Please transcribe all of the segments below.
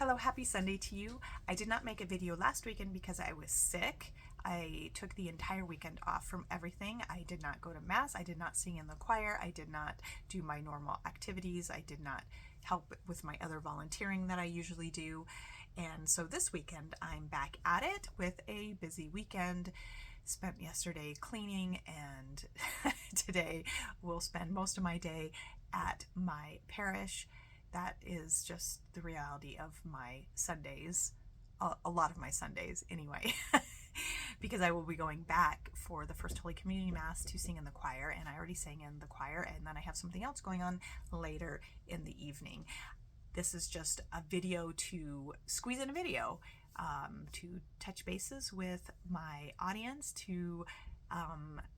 Hello, happy Sunday to you. I did not make a video last weekend because I was sick. I took the entire weekend off from everything. I did not go to mass. I did not sing in the choir. I did not do my normal activities. I did not help with my other volunteering that I usually do. And so this weekend I'm back at it with a busy weekend. Spent yesterday cleaning, and today will spend most of my day at my parish. That is just the reality of my Sundays, a lot of my Sundays anyway, because I will be going back for the First Holy Communion Mass to sing in the choir, and I already sang in the choir, and then I have something else going on later in the evening. This is just a video to squeeze in a video, to touch bases with my audience, to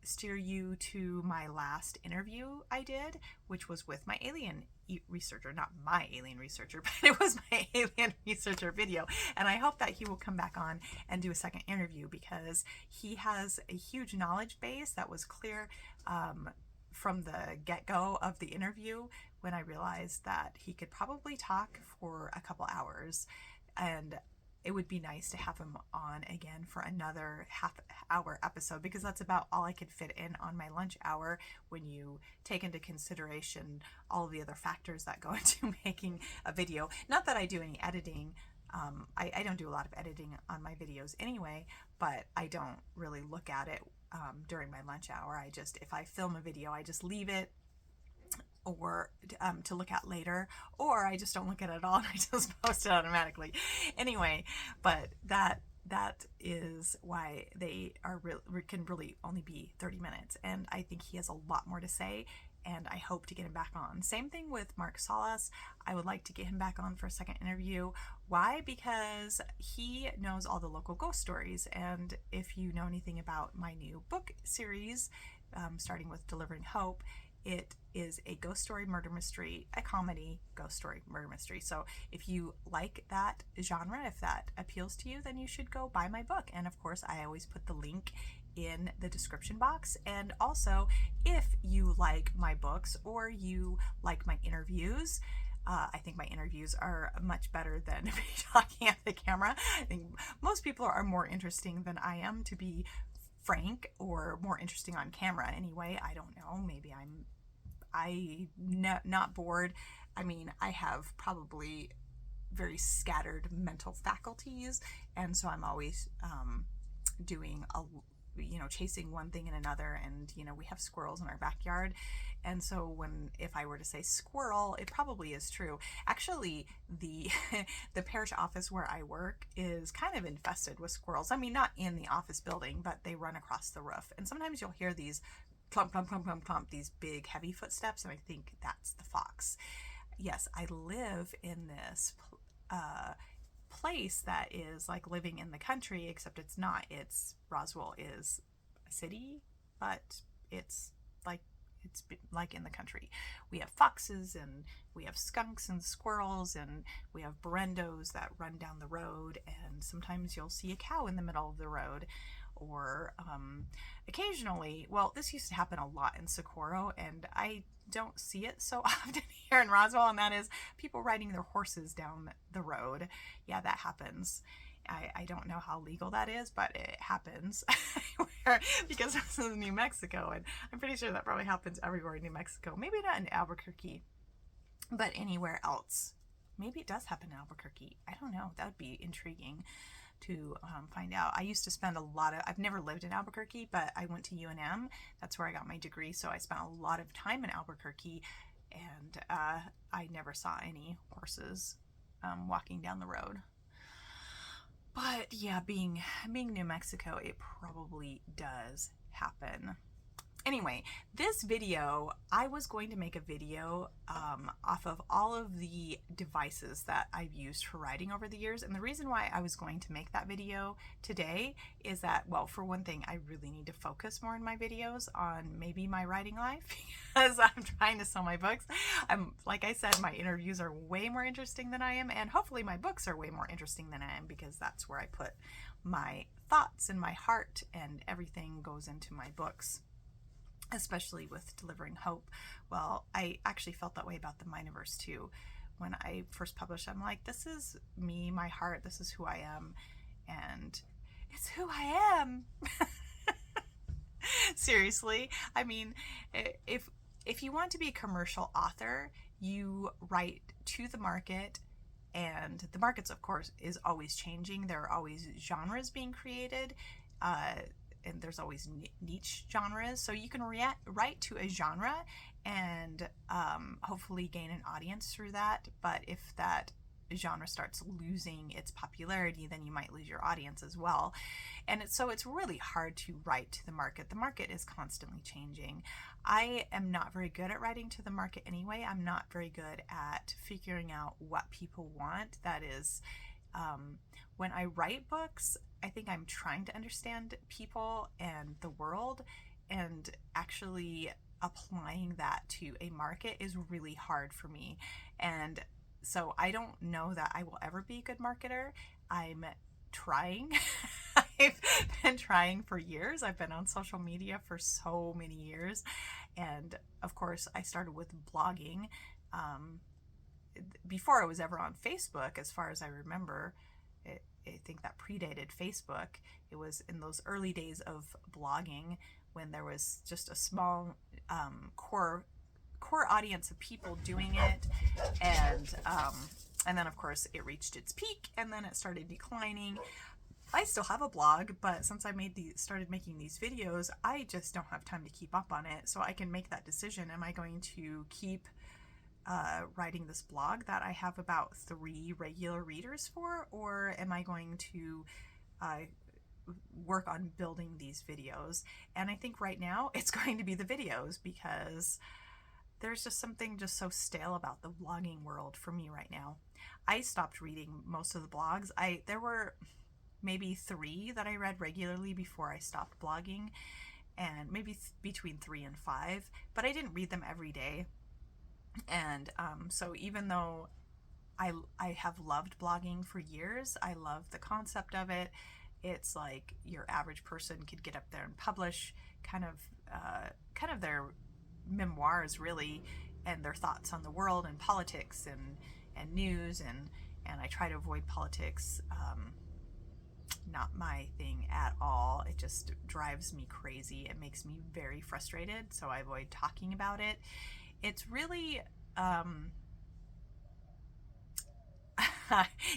steer you to my last interview I did, which was with my alien researcher, not my alien researcher, but it was my alien researcher video. And I hope that he will come back on and do a second interview, because he has a huge knowledge base that was clear from the get-go of the interview, when I realized that he could probably talk for a couple hours, and it would be nice to have him on again for another half-hour episode, because that's about all I could fit in on my lunch hour when you take into consideration all of the other factors that go into making a video. Not that I do any editing. I don't do a lot of editing on my videos anyway, but I don't really look at it during my lunch hour. If I film a video, I just leave it or to look at later, or I just don't look at it at all and I just post it automatically. Anyway, but that is why they can really only be 30 minutes, and I think he has a lot more to say, and I hope to get him back on. Same thing with Mark Salas. I would like to get him back on for a second interview. Why? Because he knows all the local ghost stories, and if you know anything about my new book series, starting with Delivering Hope, it is a ghost story murder mystery, a comedy ghost story murder mystery. So if you like that genre, if that appeals to you, then you should go buy my book. And of course, I always put the link in the description box. And also, if you like my books or you like my interviews, I think my interviews are much better than me talking at the camera. I think most people are more interesting than I am, to be frank, or more interesting on camera anyway. I don't know, maybe I'm not bored. I mean, I have probably very scattered mental faculties, and so I'm always doing chasing one thing and another. And we have squirrels in our backyard, and so if I were to say squirrel, it probably is true. Actually, the parish office where I work is kind of infested with squirrels. I mean, not in the office building, but they run across the roof, and sometimes you'll hear these plump, plump, plump, plump, plump, these big heavy footsteps, and I think that's the fox. Yes, I live in this place that is like living in the country, except it's not. Roswell is a city, but it's like in the country. We have foxes, and we have skunks and squirrels, and we have barendos that run down the road, and sometimes you'll see a cow in the middle of the road. Or occasionally, well, this used to happen a lot in Socorro, and I don't see it so often here in Roswell, and that is people riding their horses down the road. Yeah, that happens. I don't know how legal that is, but it happens because this is New Mexico, and I'm pretty sure that probably happens everywhere in New Mexico. Maybe not in Albuquerque, but anywhere else. Maybe it does happen in Albuquerque. I don't know. That would be intriguing to find out. I used to spend I've never lived in Albuquerque, but I went to UNM. That's where I got my degree, so I spent a lot of time in Albuquerque, and I never saw any horses walking down the road. But yeah, being New Mexico, it probably does happen. Anyway, this video, I was going to make a video off of all of the devices that I've used for writing over the years. And the reason why I was going to make that video today is that, well, for one thing, I really need to focus more in my videos on maybe my writing life, because I'm trying to sell my books. Like I said, my interviews are way more interesting than I am, and hopefully my books are way more interesting than I am, because that's where I put my thoughts and my heart, and everything goes into my books. Especially with Delivering Hope. Well, I actually felt that way about the Miniverse too. when I first published, I'm like, this is me, my heart, this is who I am, and it's who I am. Seriously. I mean, if you want to be a commercial author, you write to the market, and the markets, of course, is always changing. There are always genres being created, and there's always niche genres. So you can write to a genre and hopefully gain an audience through that. But if that genre starts losing its popularity, then you might lose your audience as well. And so it's really hard to write to the market. The market is constantly changing. I am not very good at writing to the market anyway. I'm not very good at figuring out what people want. That is, when I write books, I think I'm trying to understand people and the world, and actually applying that to a market is really hard for me. And so I don't know that I will ever be a good marketer. I'm trying. I've been trying for years. I've been on social media for so many years. And of course, I started with blogging before I was ever on Facebook, as far as I remember. I think that predated Facebook. It was in those early days of blogging when there was just a small core audience of people doing it, and then of course it reached its peak, and then it started declining. I still have a blog, but since I started making these videos, I just don't have time to keep up on it. So I can make that decision. Am I going to keep writing this blog that I have about 3 regular readers for, or am I going to work on building these videos? And I think right now it's going to be the videos, because there's just something just so stale about the blogging world for me right now. I stopped reading most of the blogs. There were maybe 3 that I read regularly before I stopped blogging, and maybe between 3 and 5, but I didn't read them every day. And so even though I have loved blogging for years, I love the concept of it. It's like your average person could get up there and publish kind of their memoirs, really, and their thoughts on the world and politics and news, and I try to avoid politics. Not my thing at all. It just drives me crazy. It makes me very frustrated, so I avoid talking about it. It's really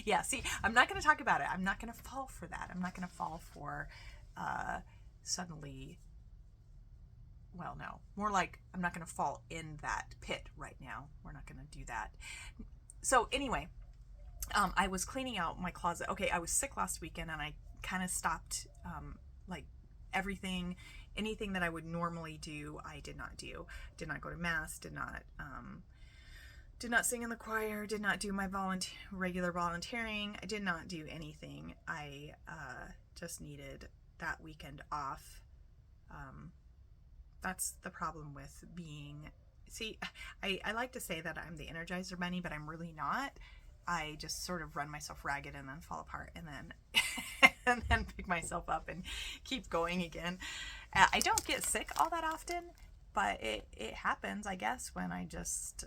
yeah, see, I'm not going to talk about it. I'm not going to fall for that. I'm not going to fall for suddenly, well, no, more like I'm not going to fall in that pit right now. We're not going to do that. So anyway, I was cleaning out my closet. Okay, I was sick last weekend, and I kind of stopped, like anything that I would normally do, I did not do. Did not go to mass, did not sing in the choir, did not do my regular volunteering. I did not do anything. I just needed that weekend off. That's the problem with being, see, I like to say that I'm the Energizer Bunny, but I'm really not. I just sort of run myself ragged and then fall apart, and then and then pick myself up and keep going again. I don't get sick all that often, but it happens, I guess, when I just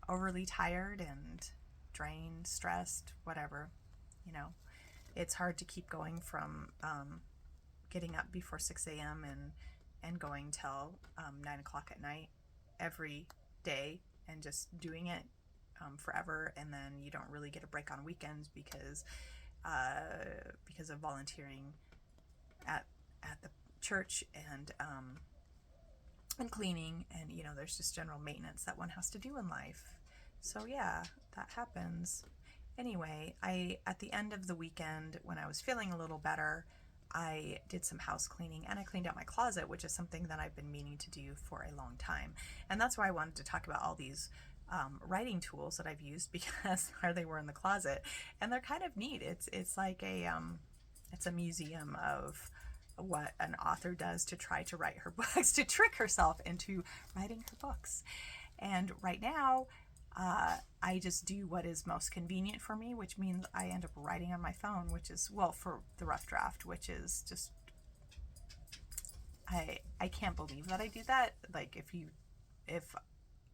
overly tired and drained, stressed, whatever. You know, it's hard to keep going from getting up before 6 a.m. and going till 9 o'clock at night every day and just doing it forever, and then you don't really get a break on weekends because of volunteering at the church and cleaning, and you know, there's just general maintenance that one has to do in life. So yeah, that happens. Anyway, at the end of the weekend, when I was feeling a little better, I did some house cleaning, and I cleaned out my closet, which is something that I've been meaning to do for a long time. And that's why I wanted to talk about all these writing tools that I've used, because there they were in the closet, and they're kind of neat. It's like it's a museum of what an author does to try to write her books, to trick herself into writing her books. And right now, I just do what is most convenient for me, which means I end up writing on my phone, which is, well, for the rough draft, which is just, I can't believe that I do that. Like, if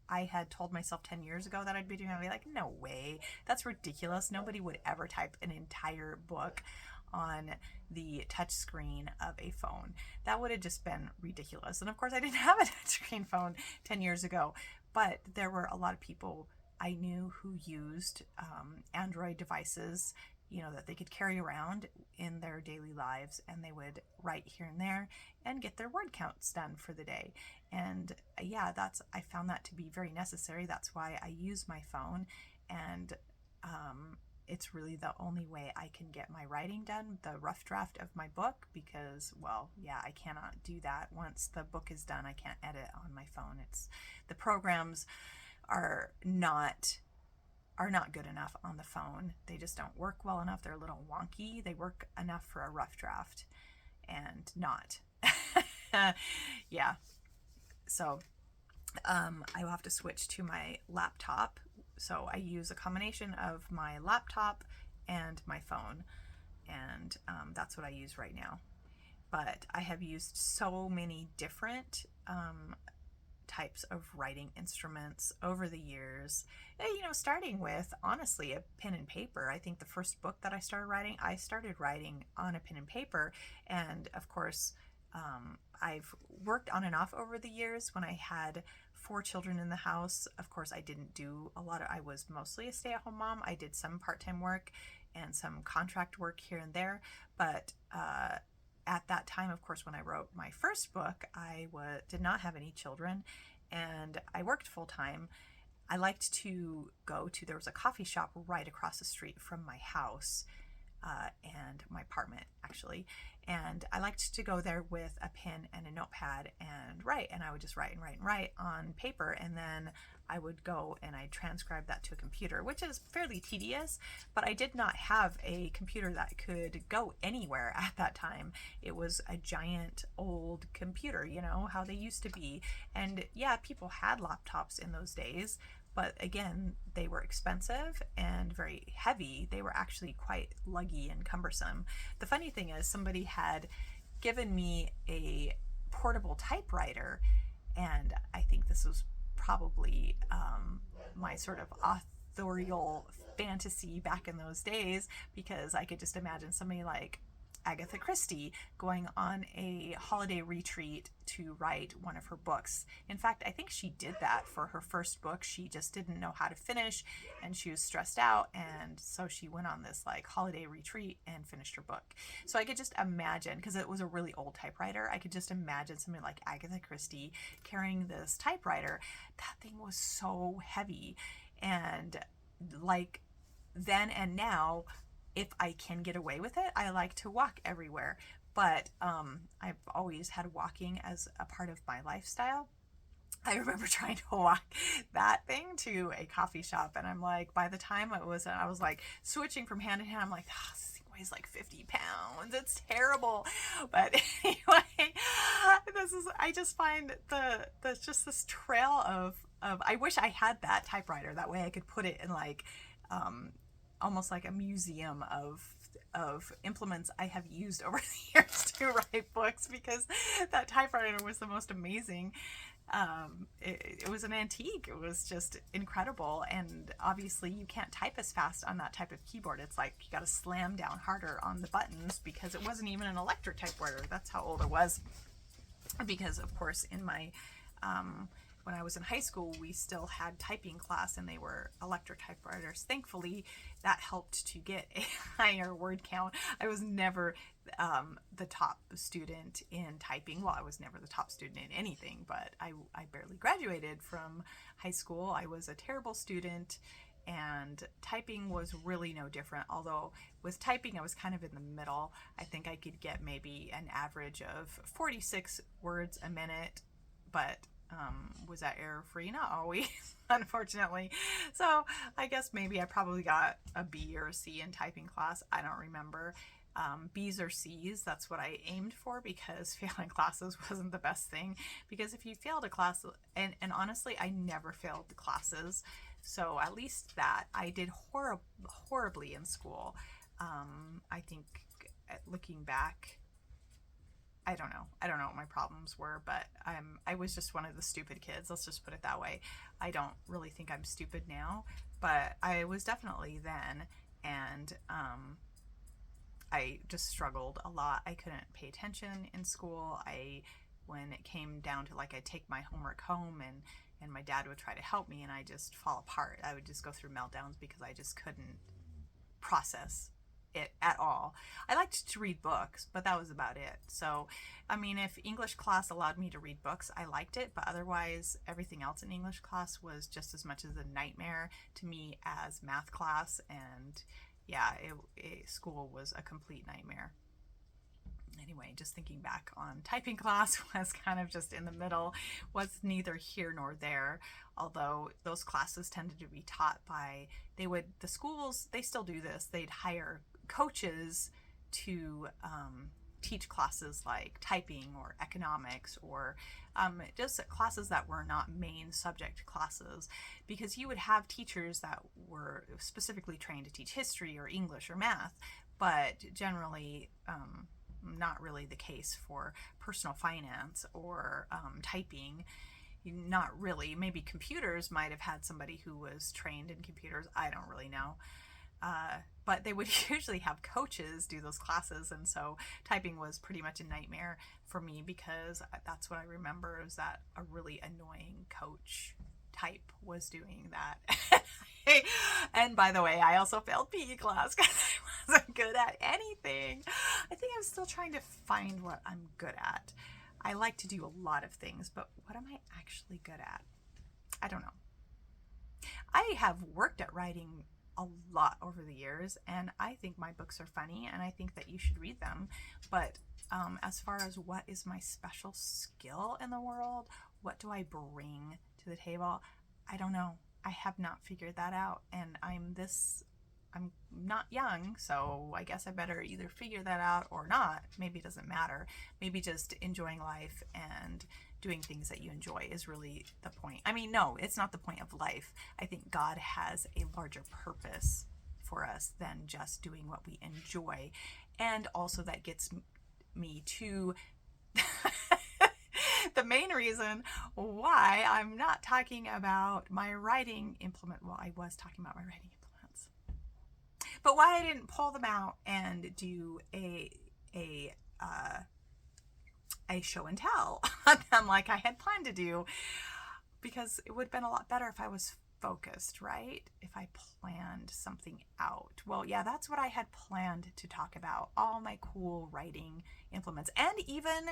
I had told myself 10 years ago that I'd be doing, I'd be like, no way, that's ridiculous. Nobody would ever type an entire book on the touch screen of a phone. That would have just been ridiculous. And of course, I didn't have a touch screen phone 10 years ago, but there were a lot of people I knew who used Android devices, that they could carry around in their daily lives, and they would write here and there and get their word counts done for the day. And yeah, I found that to be very necessary. That's why I use my phone, and it's really the only way I can get my writing done, the rough draft of my book, because, well, yeah, I cannot do that. Once the book is done, I can't edit on my phone. The programs are not good enough on the phone. They just don't work well enough. They're a little wonky. They work enough for a rough draft and not. Yeah. So I will have to switch to my laptop. So I use a combination of my laptop and my phone, and that's what I use right now. But I have used so many different types of writing instruments over the years, starting with, honestly, a pen and paper. I think the first book that I started writing on a pen and paper. And of course, I've worked on and off over the years. When I had 4 children in the house, of course, I didn't do I was mostly a stay-at-home mom. I did some part-time work and some contract work here and there, but at that time, of course, when I wrote my first book, I did not have any children, and I worked full-time. I liked to there was a coffee shop right across the street from my house, and my apartment, actually. And I liked to go there with a pen and a notepad and write. And I would just write and write and write on paper. And then I would go and I transcribe that to a computer, which is fairly tedious. But I did not have a computer that could go anywhere at that time. It was a giant old computer, how they used to be. And yeah, people had laptops in those days. But again, they were expensive and very heavy. They were actually quite luggy and cumbersome. The funny thing is, somebody had given me a portable typewriter, and I think this was probably my sort of authorial fantasy back in those days, because I could just imagine somebody like Agatha Christie going on a holiday retreat to write one of her books. In fact, I think she did that for her first book. She just didn't know how to finish, and she was stressed out, and so she went on this holiday retreat and finished her book. So I could just imagine, because it was a really old typewriter, I could just imagine somebody like Agatha Christie carrying this typewriter. That thing was so heavy, and then and now, if I can get away with it, I like to walk everywhere. But I've always had walking as a part of my lifestyle. I remember trying to walk that thing to a coffee shop, and I'm like, by the time I was switching from hand to hand, I'm like, this thing weighs 50 pounds. It's terrible. But anyway, I just find just this trail of I wish I had that typewriter. That way I could put it in almost like a museum of implements I have used over the years to write books, because that typewriter was the most amazing. It was an antique. It was just incredible. And obviously you can't type as fast on that type of keyboard. It's like you got to slam down harder on the buttons, because it wasn't even an electric typewriter. That's how old it was. Because of course in my when I was in high school, we still had typing class, and they were electric typewriters. Thankfully, that helped to get a higher word count. I was never the top student in typing. Well, I was never the top student in anything, but I barely graduated from high school. I was a terrible student, and typing was really no different. Although with typing, I was kind of in the middle. I think I could get maybe an average of 46 words a minute, but was that error free? Not always, unfortunately. So I guess maybe I probably got a B or a C in typing class. I don't remember. B's or C's, that's what I aimed for, because failing classes wasn't the best thing. Because if you failed a class, and honestly, I never failed the classes, so at least that I did horribly in school. I think looking back, I don't know. I don't know what my problems were, but I was just one of the stupid kids. Let's just put it that way. I don't really think I'm stupid now, but I was definitely then, and I just struggled a lot. I couldn't pay attention in school. When it came down to, like, I'd take my homework home, and my dad would try to help me, and I just fall apart. I would just go through meltdowns because I just couldn't process it at all. I liked to read books, but that was about it. So, I mean, if English class allowed me to read books, I liked it, but otherwise, everything else in English class was just as much as a nightmare to me as math class. And yeah, school was a complete nightmare. Anyway, just thinking back on typing class was kind of just in the middle, was neither here nor there. Although those classes tended to be taught by, the schools, they still do this, they'd hire coaches to teach classes like typing or economics, or just classes that were not main subject classes, because you would have teachers that were specifically trained to teach history or English or math, but generally not really the case for personal finance or typing. Not really. Maybe computers might have had somebody who was trained in computers. I don't really know. But they would usually have coaches do those classes, and so typing was pretty much a nightmare for me, because that's what I remember, is that a really annoying coach type was doing that. And by the way, I also failed PE class because I wasn't good at anything. I think I'm still trying to find what I'm good at. I like to do a lot of things, but what am I actually good at? I don't know. I have worked at writing a lot over the years, and I think my books are funny, and I think that you should read them. But as far as what is my special skill in the world, what do I bring to the table, I don't know. I have not figured that out, and I'm not young, so I guess I better either figure that out or not. Maybe it doesn't matter. Maybe just enjoying life and doing things that you enjoy is really the point. I mean, no, it's not the point of life. I think God has a larger purpose for us than just doing what we enjoy. And also that gets me to the main reason why I'm not talking about my writing implement. Well, I was talking about my writing implements, but why I didn't pull them out and do a show and tell on them like I had planned to do, because it would have been a lot better if I was focused, right? If I planned something out. Well, yeah, that's what I had planned to talk about. All my cool writing implements, and even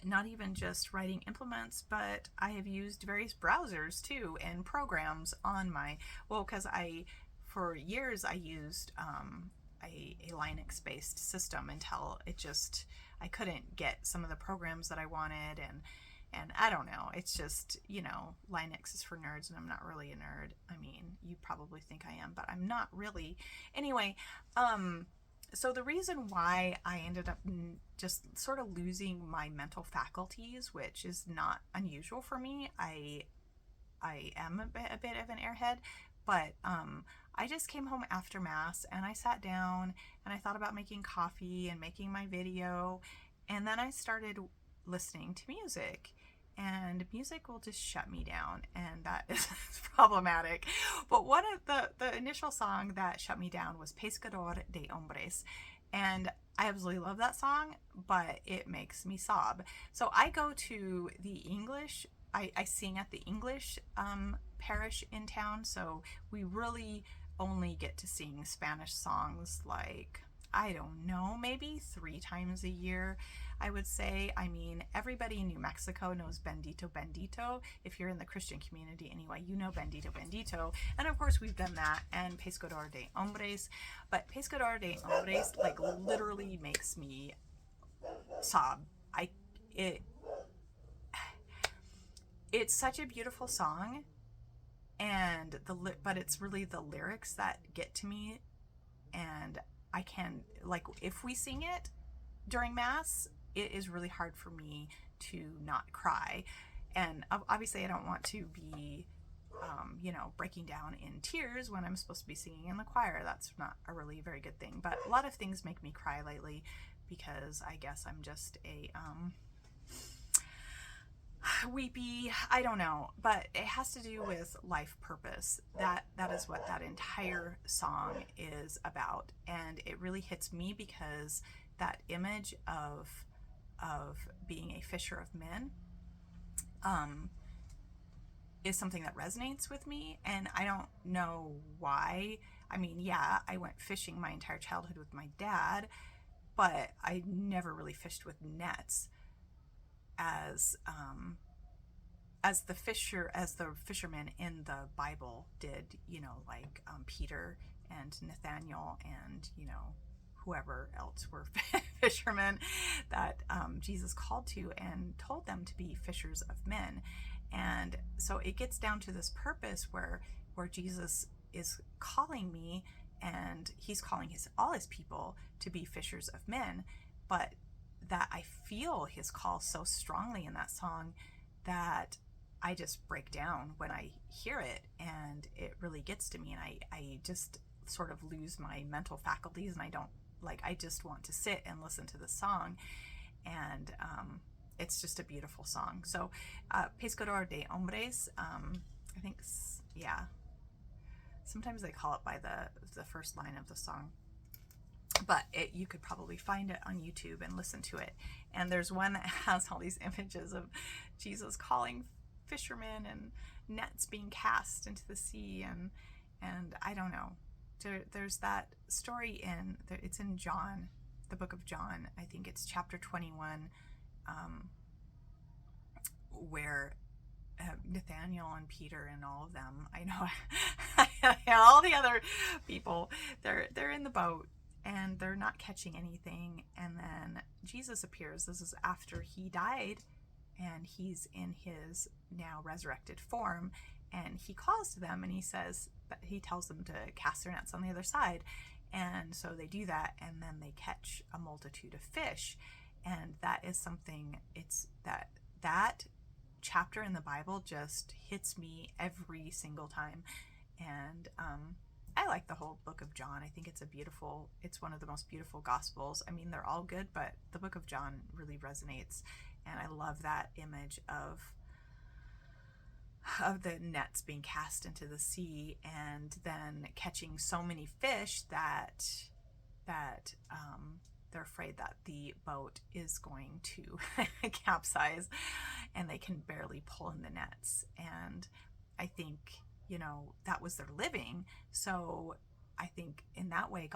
not even just writing implements, but I have used various browsers too and programs on because for years I used a Linux based system until I couldn't get some of the programs that I wanted, and I don't know, it's just, Linux is for nerds, and I'm not really a nerd. I mean, you probably think I am, but I'm not really. Anyway, so the reason why I ended up just sort of losing my mental faculties, which is not unusual for me, I am a bit of an airhead, but I just came home after Mass, and I sat down and I thought about making coffee and making my video, and then I started listening to music. And music will just shut me down, and that is problematic. But one of the initial song that shut me down was Pescador de Hombres, and I absolutely love that song, but it makes me sob. So I go to the English, I sing at the English parish in town, so we really only get to sing Spanish songs like, I don't know, maybe 3 times a year, I would say. I mean, everybody in New Mexico knows Bendito Bendito. If you're in the Christian community anyway, you know Bendito Bendito. And of course we've done that, and Pescador de Hombres. But Pescador de Hombres, like, literally makes me sob. It's such a beautiful song, and but it's really the lyrics that get to me, and I can, like, if we sing it during Mass, it is really hard for me to not cry. And obviously I don't want to be, breaking down in tears when I'm supposed to be singing in the choir. That's not a really very good thing. But a lot of things make me cry lately because I guess I'm just a weepy, I don't know, but it has to do with life purpose. That is what that entire song is about, and it really hits me because that image of being a fisher of men um is something that resonates with me, and I don't know why. I mean, yeah, I went fishing my entire childhood with my dad, but I never really fished with nets as as the fishermen in the Bible did, like Peter and Nathaniel and whoever else were fishermen that Jesus called to and told them to be fishers of men. And so it gets down to this purpose where Jesus is calling me, and he's calling all his people to be fishers of men. But that I feel his call so strongly in that song that I just break down when I hear it, and it really gets to me, and I just sort of lose my mental faculties, and I just want to sit and listen to the song. And it's just a beautiful song. So Pescador de Hombres, I think, yeah, sometimes they call it by the first line of the song, but you could probably find it on YouTube and listen to it. And there's one that has all these images of Jesus calling fishermen and nets being cast into the sea, and I don't know. There's that story it's in John, the book of John. I think it's chapter 21, where Nathaniel and Peter and all of them, I know, all the other people, they're in the boat and they're not catching anything, and then Jesus appears. This is after he died, and he's in his now resurrected form, and he calls to them, and he tells them to cast their nets on the other side. And so they do that, and then they catch a multitude of fish. And that is something, it's that chapter in the Bible just hits me every single time. And I like the whole book of John. I think it's one of the most beautiful gospels. I mean, they're all good, but the book of John really resonates. And I love that image of the nets being cast into the sea, and then catching so many fish that they're afraid that the boat is going to capsize, and they can barely pull in the nets. And I think, that was their living. So I think in that way,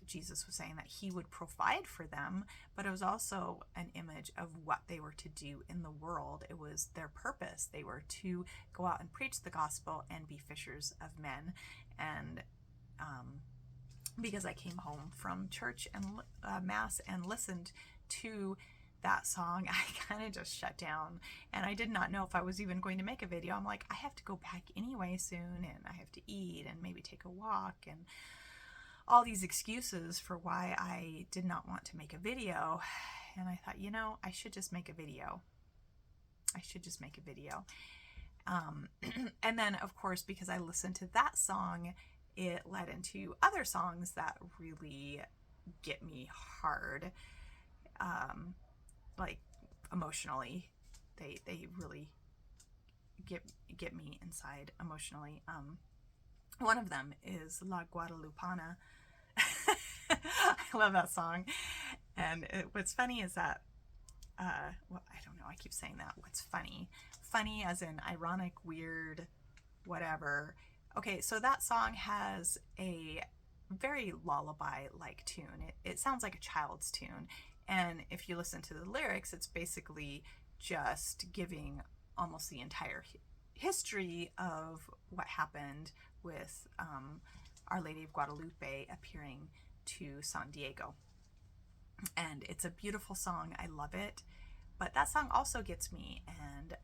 Jesus was saying that he would provide for them, but it was also an image of what they were to do in the world. It was their purpose. They were to go out and preach the gospel and be fishers of men. And because I came home from church and mass and listened to that song, I kind of just shut down, and I did not know if I was even going to make a video. I'm like, I have to go back anyway soon, and I have to eat and maybe take a walk, and all these excuses for why I did not want to make a video. And I thought, I should just make a video. And then, of course, because I listened to that song, it led into other songs that really get me hard. Like emotionally, they really get me inside emotionally. One of them is La Guadalupana. I love that song. And what's funny is that well, I don't know, I keep saying that. What's funny as in ironic, weird, whatever. Okay, so that song has a very lullaby-like tune. It sounds like a child's tune. And if you listen to the lyrics, it's basically just giving almost the entire history of what happened with Our Lady of Guadalupe appearing to San Diego. And it's a beautiful song. I love it. But that song also gets me, and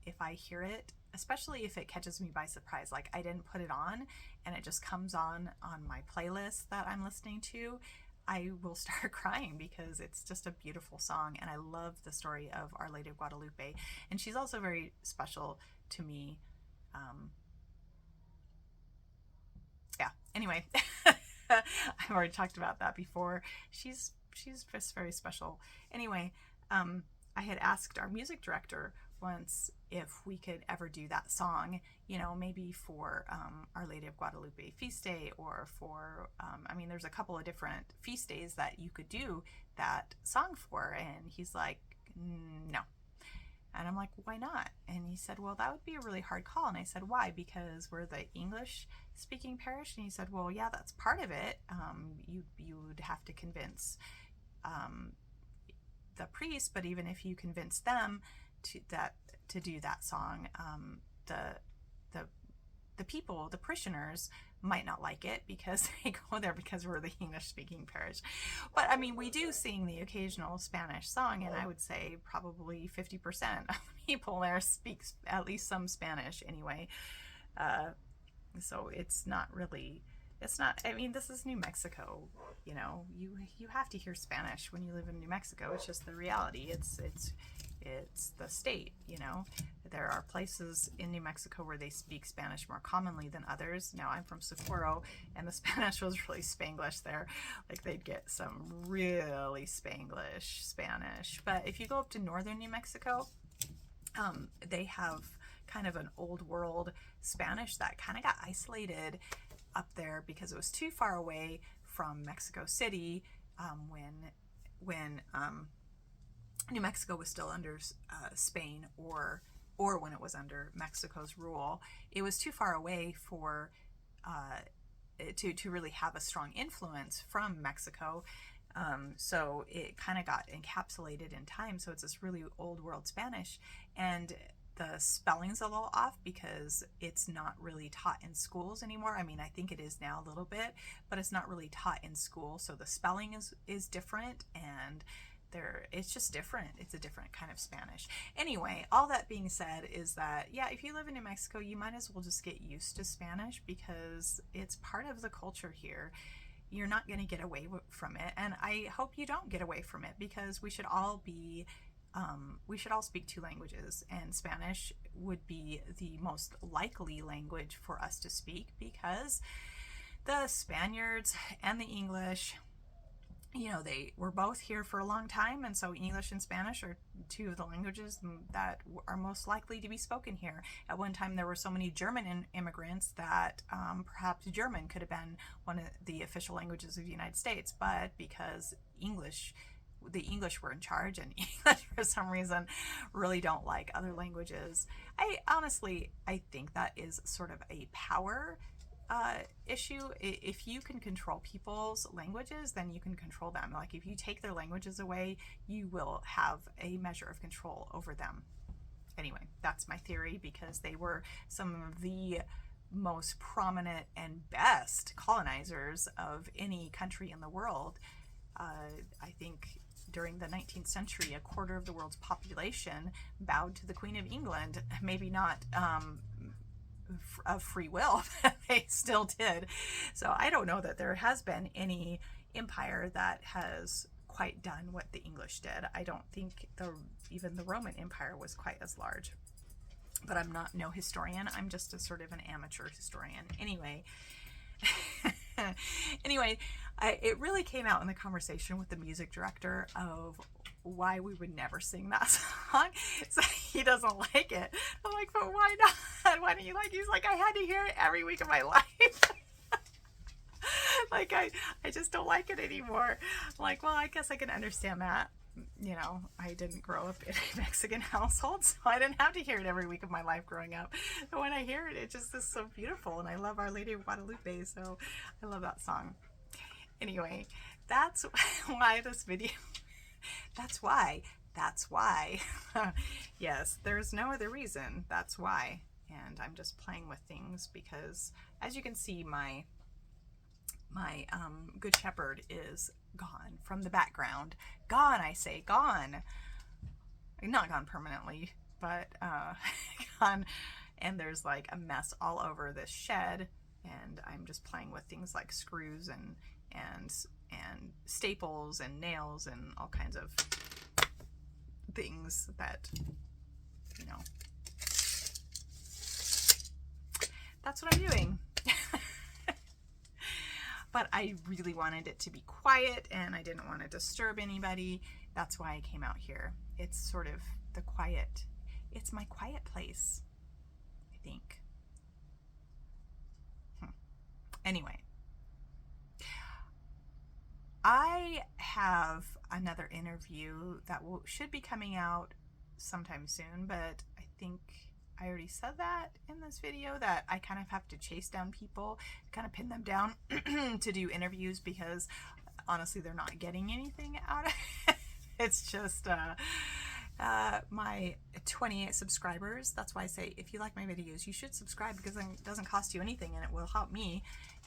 if I hear it, especially if it catches me by surprise, like I didn't put it on and it just comes on my playlist that I'm listening to, I will start crying because it's just a beautiful song. And I love the story of Our Lady of Guadalupe, and she's also very special to me. Yeah, anyway, I've already talked about that before. She's she's just very special. Anyway, I had asked our music director once if we could ever do that song, maybe for Our Lady of Guadalupe feast day, or for, there's a couple of different feast days that you could do that song for. And he's like, no. And I'm like, why not? And he said, well, that would be a really hard call. And I said, why? Because we're the English speaking parish. And he said, well, yeah, that's part of it. You would have to convince the priest, but even if you convince them to do that song, the people, the parishioners, might not like it because they go there because we're the English speaking parish. But we do sing the occasional Spanish song, and I would say probably 50% of people there speaks at least some Spanish anyway. So it's not, this is New Mexico, you have to hear Spanish when you live in New Mexico. It's just the reality. It's the state, There are places in New Mexico where they speak Spanish more commonly than others. Now, I'm from Socorro, and the Spanish was really Spanglish there. Like, they'd get some really Spanglish Spanish. But if you go up to northern New Mexico, they have kind of an old world Spanish that kind of got isolated up there because it was too far away from Mexico City when New Mexico was still under Spain, or when it was under Mexico's rule. It was too far away for to really have a strong influence from Mexico. So it kind of got encapsulated in time. So it's this really old world Spanish, and the spelling's a little off because it's not really taught in schools anymore. I think it is now a little bit, but it's not really taught in school. So the spelling is different, and it's just different. It's a different kind of Spanish. Anyway, all that being said is that, yeah, if you live in New Mexico, you might as well just get used to Spanish because it's part of the culture here. You're not going to get away from it, and I hope you don't get away from it, because we should all speak two languages, and Spanish would be the most likely language for us to speak, because the Spaniards and the English, they were both here for a long time, and so English and Spanish are two of the languages that are most likely to be spoken here. At one time, there were so many German immigrants that perhaps German could have been one of the official languages of the United States, but because the English were in charge, and English for some reason really don't like other languages. I think that is sort of a power issue. If you can control people's languages, then you can control them. Like, if you take their languages away, you will have a measure of control over them. Anyway, that's my theory, because they were some of the most prominent and best colonizers of any country in the world. I think during the 19th century, a quarter of the world's population bowed to the Queen of England. Maybe not of free will, but they still did. So I don't know that there has been any empire that has quite done what the English did. I don't think even the Roman Empire was quite as large. But I'm no historian. I'm just a sort of an amateur historian. Anyway, it really came out in the conversation with the music director of why we would never sing that song. So he doesn't like it. I'm like, but why not? Why don't you like it? He's like, I had to hear it every week of my life. Like, I just don't like it anymore. I'm like, well, I guess I can understand that. I didn't grow up in a Mexican household, so I didn't have to hear it every week of my life growing up. But when I hear it, it just is so beautiful, and I love Our Lady of Guadalupe, so I love that song. Anyway, that's why this video, that's why, yes, there's no other reason, that's why. And I'm just playing with things because, as you can see, my Good Shepherd is gone from the background. Gone, I say, gone. Not gone permanently, but gone. And there's like a mess all over this shed, and I'm just playing with things like screws and staples and nails and all kinds of things that, that's what I'm doing. but I really wanted it to be quiet and I didn't want to disturb anybody. That's why I came out here. It's sort of it's my quiet place, I think. Anyway, I have another interview that should be coming out sometime soon, but I think I already said that in this video, that I kind of have to chase down people, kind of pin them down to do interviews, because honestly they're not getting anything out of it. It's just my 28 subscribers. That's why I say, if you like my videos, you should subscribe, because it doesn't cost you anything and it will help me.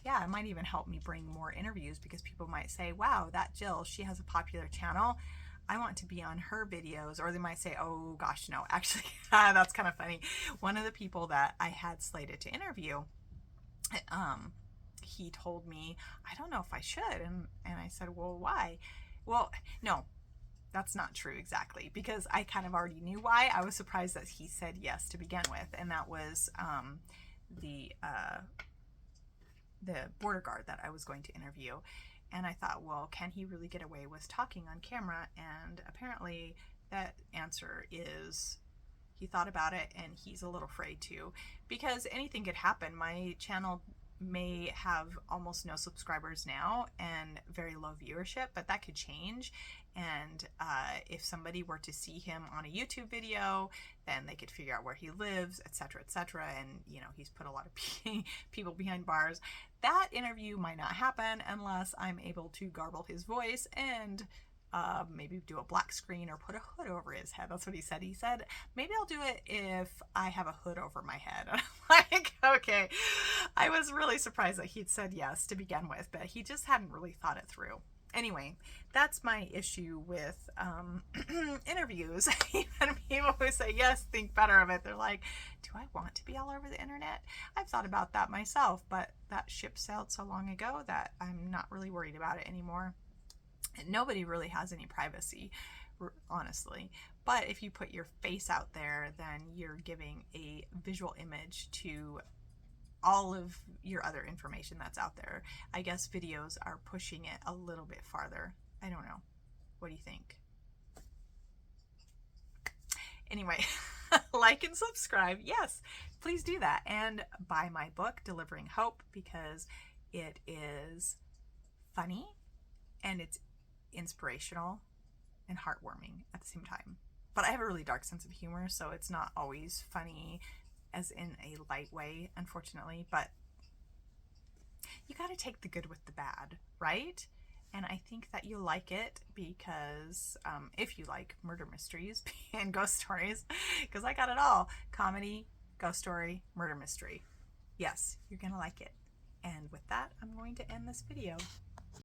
Yeah, it might even help me bring more interviews, because people might say, wow, that Jill, she has a popular channel, I want to be on her videos. Or they might say, oh gosh, no, actually, that's kind of funny. One of the people that I had slated to interview, he told me, I don't know if I should. And I said, well, why? Well, no, that's not true exactly, because I kind of already knew why. I was surprised that he said yes to begin with. And that was the border guard that I was going to interview. And I thought, well, can he really get away with talking on camera? And apparently that answer is, he thought about it and he's a little afraid to, because anything could happen. My channel may have almost no subscribers now and very low viewership, but that could change. And if somebody were to see him on a YouTube video, then they could figure out where he lives, etc., etc. And you know, he's put a lot of people behind bars. That interview might not happen unless I'm able to garble his voice and maybe do a black screen or put a hood over his head. That's what he said. He said, maybe I'll do it if I have a hood over my head. And I'm like, okay. I was really surprised that he'd said yes to begin with, but he just hadn't really thought it through. Anyway, that's my issue with interviews. Even people who say yes think better of it. They're like, do I want to be all over the internet? I've thought about that myself, but that ship sailed so long ago that I'm not really worried about it anymore. And nobody really has any privacy, honestly. But if you put your face out there, then you're giving a visual image to all of your other information that's out there. I guess videos are pushing it a little bit farther. I don't know. What do you think? Anyway, like and subscribe. Yes, please do that. And buy my book, Delivering Hope, because it is funny and it's inspirational and heartwarming at the same time. But I have a really dark sense of humor, so it's not always funny as in a light way, unfortunately. But you got to take the good with the bad, right? And I think that you'll like it, because if you like murder mysteries and ghost stories, because I got it all: comedy, ghost story, murder mystery. Yes, you're gonna like it. And with that, I'm going to end this video.